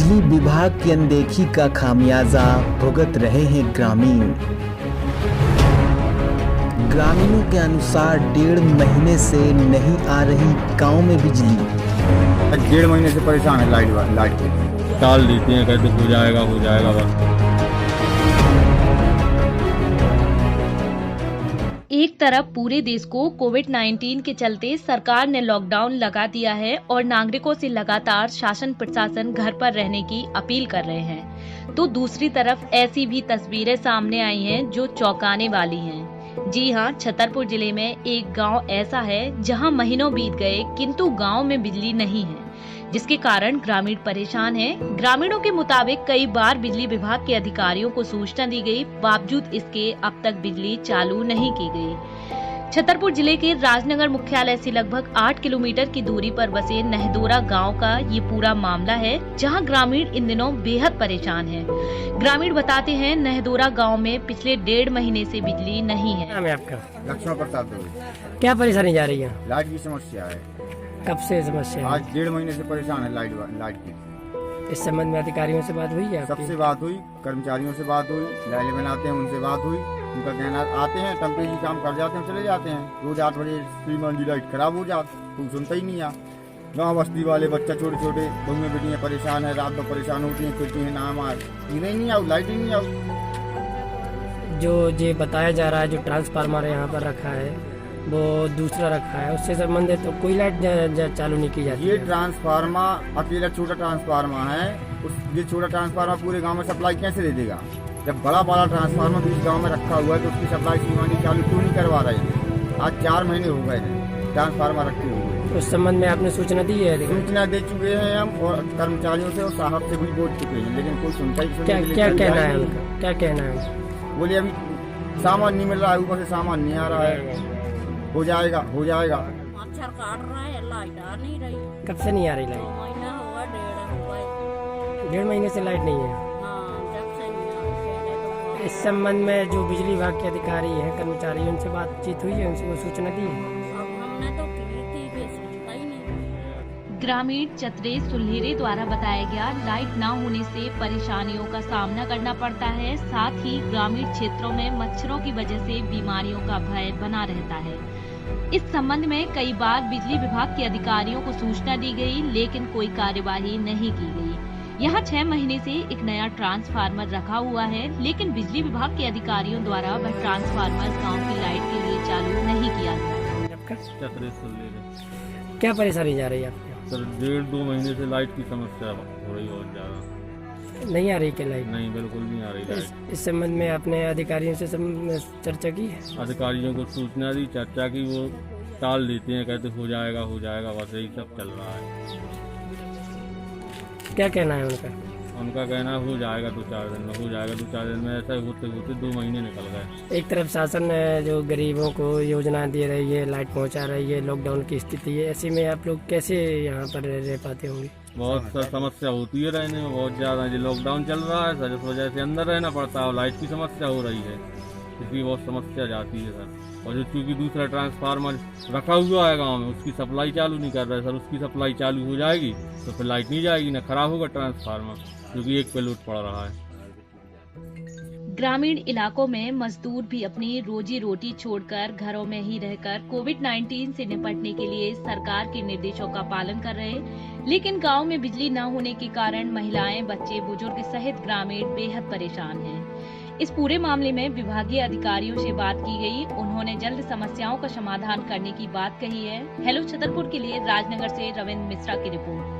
बिजली विभाग की अनदेखी का खामियाजा भुगत रहे हैं ग्रामीण। ग्रामीणों के अनुसार 1.5 महीने से नहीं आ रही गांव में बिजली। 1.5 महीने से परेशान है लाइट की। टाल देते हैं, कहते हो जाएगा बस। एक तरफ पूरे देश को कोविड-19 के चलते सरकार ने लॉकडाउन लगा दिया है और नागरिकों से लगातार शासन प्रशासन घर पर रहने की अपील कर रहे हैं, तो दूसरी तरफ ऐसी भी तस्वीरें सामने आई हैं जो चौंकाने वाली हैं। जी हां, छतरपुर जिले में एक गांव ऐसा है जहां महीनों बीत गए किंतु गांव में बिजली नहीं है, जिसके कारण ग्रामीण परेशान हैं। ग्रामीणों के मुताबिक कई बार बिजली विभाग के अधिकारियों को सूचना दी गई, बावजूद इसके अब तक बिजली चालू नहीं की गई। छतरपुर जिले के राजनगर मुख्यालय से लगभग 8 किलोमीटर की दूरी पर बसे नहदोरा गांव का ये पूरा मामला है, जहां ग्रामीण इन दिनों बेहद परेशान हैं। ग्रामीण बताते हैं, नहदोरा गांव में पिछले 1.5 महीने से बिजली नहीं है। नाम है आपका? लक्ष्मण प्रसाद। क्या परेशानी जा रही है? लाइट की समस्या है। कब से समस्या है? आज 1.5 महीने से परेशान है लाइट की। इस संबंध में अधिकारियों से बात हुई है आपकी? सबसे बात हुई, कर्मचारियों से बात हुई, लाइट बनाते हैं उनसे बात हुई। उनका कहना आते हैं टेम्परेरी काम कर जाते हैं, चले जाते हैं। रोज 8 बजे 3 मंजिल लाइट खराब हो जाती, तुम सुनता ही नहीं। गाँव बस्ती वाले बच्चा छोटे छोटे बहुएं बेटियाँ परेशान है, रात में परेशान होती हैं, फिरती हैं नाम नहीं आओ, लाइट ही नहीं आओ। जो ये बताया जा रहा है, जो ट्रांसफार्मर यहाँ पर रखा है वो दूसरा रखा है, उससे संबंधित तो कोई लाइट चालू नहीं की जाती। ये ट्रांसफार्मर अकेला छोटा ट्रांसफार्मर है, ये छोटा ट्रांसफार्मर पूरे गांव में सप्लाई कैसे दे देगा? जब बड़ा ट्रांसफार्मर बीच गांव में रखा हुआ है तो उसकी सप्लाई सीमानी चालू क्यों नहीं करवा रहे हैं? आज 4 महीने हो गए हैं ट्रांसफार्मर रखे हुए। उस संबंध में आपने सूचना दी है? सूचना दे चुके हैं हम, और कर्मचारियों से और साहब से भी बोल चुके हैं, लेकिन कोई सुनता ही क्या कहना है उनका? क्या कहना है? बोले अभी सामान नहीं मिल रहा है, ऊपर से सामान नहीं आ रहा है। हो जाएगा। मच्छर काट रहा है, लाइट आ नहीं रही। कब से नहीं आ रही लाइट? 2 महीना हुआ, 1.5 हुआ। 1.5 महीने से लाइट नहीं है। हाँ, जब से नहीं आ रही। इस संबंध में जो बिजली विभाग के अधिकारी हैं, कर्मचारी, उनसे बातचीत हुई है, उनको सूचना दी है? अब हमने तो की थी, वे सुनता ही नहीं। ग्रामीण चतरे सुल्हेरे द्वारा बताया गया, लाइट न होने से परेशानियों का सामना करना पड़ता है। साथ ही ग्रामीण क्षेत्रों में मच्छरों की वजह से बीमारियों का भय बना रहता है। इस संबंध में कई बार बिजली विभाग के अधिकारियों को सूचना दी गई, लेकिन कोई कार्यवाही नहीं की गई। यहाँ 6 महीने से एक नया ट्रांसफार्मर रखा हुआ है, लेकिन बिजली विभाग के अधिकारियों द्वारा वह ट्रांसफार्मर गाँव की लाइट के लिए चालू नहीं किया गया। क्या परेशानी जा रही है आपको? सर 1.5-2 महीने से लाइट की समस्या हो रही है और ज्यादा। नहीं आ रही क्या लाइट? नहीं, बिल्कुल नहीं आ रही लाइट। इस संबंध में आपने अधिकारियों से चर्चा की है? अधिकारियों को सूचना दी, चर्चा की, वो टाल देते हैं, कहते हो जाएगा बस, यही सब चल रहा है। क्या कहना है उनका? उनका कहना हो जाएगा 2-4 दिन में, हो जाएगा 2-4 दिन में। ऐसा होते होते 2 महीने निकल गए। एक तरफ शासन जो गरीबों को योजना दे रही है, लाइट पहुंचा रही है, लॉकडाउन की स्थिति है, ऐसे में आप लोग कैसे यहाँ पर रह पाते होंगे? बहुत समस्या होती है रहने में, बहुत ज्यादा। जो लॉकडाउन चल रहा है सर, इस वजह से अंदर रहना पड़ता है और लाइट की समस्या हो रही है, इसकी बहुत समस्या जाती है सर। और जो चूँकि दूसरा ट्रांसफार्मर रखा हुआ है गांव में, उसकी सप्लाई चालू नहीं कर रहा है सर। उसकी सप्लाई चालू हो जाएगी तो फिर लाइट नहीं जाएगी, ना खराब होगा ट्रांसफार्मर, क्योंकि एक पे लोड पड़ रहा है। ग्रामीण इलाकों में मजदूर भी अपनी रोजी रोटी छोड़कर घरों में ही रहकर कोविड-19 से निपटने के लिए सरकार के निर्देशों का पालन कर रहे हैं, लेकिन गांव में बिजली न होने के कारण महिलाएं, बच्चे, बुजुर्ग सहित ग्रामीण बेहद परेशान हैं। इस पूरे मामले में विभागीय अधिकारियों से बात की गई, उन्होंने जल्द समस्याओं का समाधान करने की बात कही है। हेलो छतरपुर के लिए राजनगर से रविंद्र मिश्रा की रिपोर्ट।